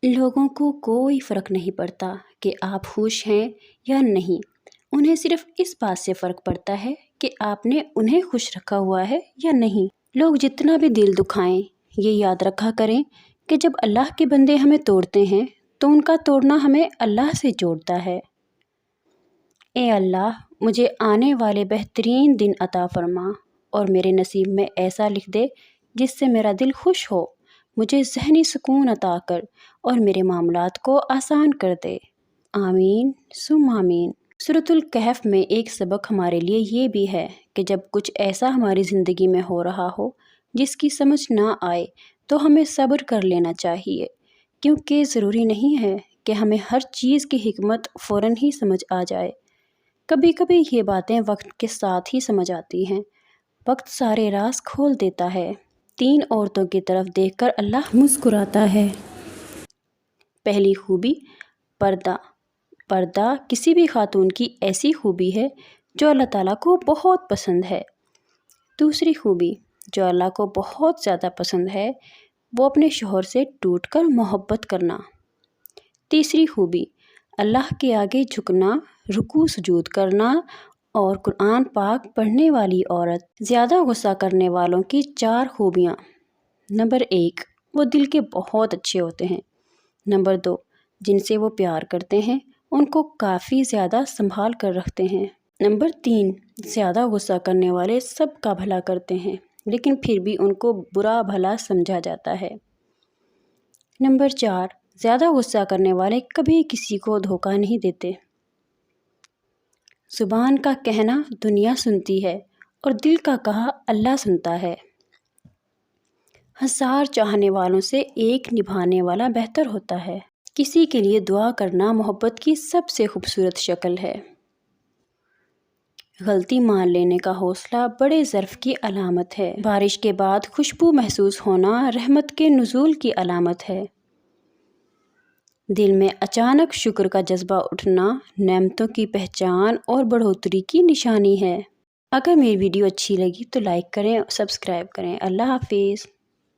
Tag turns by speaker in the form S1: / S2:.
S1: لوگوں کو کوئی فرق نہیں پڑتا کہ آپ خوش ہیں یا نہیں، انہیں صرف اس بات سے فرق پڑتا ہے کہ آپ نے انہیں خوش رکھا ہوا ہے یا نہیں۔ لوگ جتنا بھی دل دکھائیں، یہ یاد رکھا کریں کہ جب اللہ کے بندے ہمیں توڑتے ہیں تو ان کا توڑنا ہمیں اللہ سے جوڑتا ہے۔ اے اللہ، مجھے آنے والے بہترین دن عطا فرما اور میرے نصیب میں ایسا لکھ دے جس سے میرا دل خوش ہو، مجھے ذہنی سکون عطا کر اور میرے معاملات کو آسان کر دے۔ آمین ثم آمین۔ سورۃ الکہف میں ایک سبق ہمارے لیے یہ بھی ہے کہ جب کچھ ایسا ہماری زندگی میں ہو رہا ہو جس کی سمجھ نہ آئے تو ہمیں صبر کر لینا چاہیے، کیونکہ ضروری نہیں ہے کہ ہمیں ہر چیز کی حکمت فوراً ہی سمجھ آ جائے۔ کبھی کبھی یہ باتیں وقت کے ساتھ ہی سمجھ آتی ہیں۔ وقت سارے راز کھول دیتا ہے۔ 3 عورتوں کی طرف دیکھ کر اللہ مسکراتا ہے۔ پہلی خوبی، پردہ۔ پردہ کسی بھی خاتون کی ایسی خوبی ہے جو اللہ تعالیٰ کو بہت پسند ہے۔ دوسری خوبی جو اللہ کو بہت زیادہ پسند ہے وہ اپنے شوہر سے ٹوٹ کر محبت کرنا۔ تیسری خوبی، اللہ کے آگے جھکنا، رکوع سجود کرنا اور قرآن پاک پڑھنے والی عورت۔ زیادہ غصہ کرنے والوں کی 4 خوبیاں۔ نمبر 1، وہ دل کے بہت اچھے ہوتے ہیں۔ نمبر 2، جن سے وہ پیار کرتے ہیں ان کو کافی زیادہ سنبھال کر رکھتے ہیں۔ نمبر 3، زیادہ غصہ کرنے والے سب کا بھلا کرتے ہیں لیکن پھر بھی ان کو برا بھلا سمجھا جاتا ہے۔ نمبر 4، زیادہ غصہ کرنے والے کبھی کسی کو دھوکہ نہیں دیتے۔ زبان کا کہنا دنیا سنتی ہے اور دل کا کہا اللہ سنتا ہے۔ 1000 چاہنے والوں سے ایک نبھانے والا بہتر ہوتا ہے۔ کسی کے لیے دعا کرنا محبت کی سب سے خوبصورت شکل ہے۔ غلطی مان لینے کا حوصلہ بڑے ظرف کی علامت ہے۔ بارش کے بعد خوشبو محسوس ہونا رحمت کے نزول کی علامت ہے۔ دل میں اچانک شکر کا جذبہ اٹھنا نعمتوں کی پہچان اور بڑھوتری کی نشانی ہے۔ اگر میری ویڈیو اچھی لگی تو لائک کریں اور سبسکرائب کریں۔ اللہ حافظ۔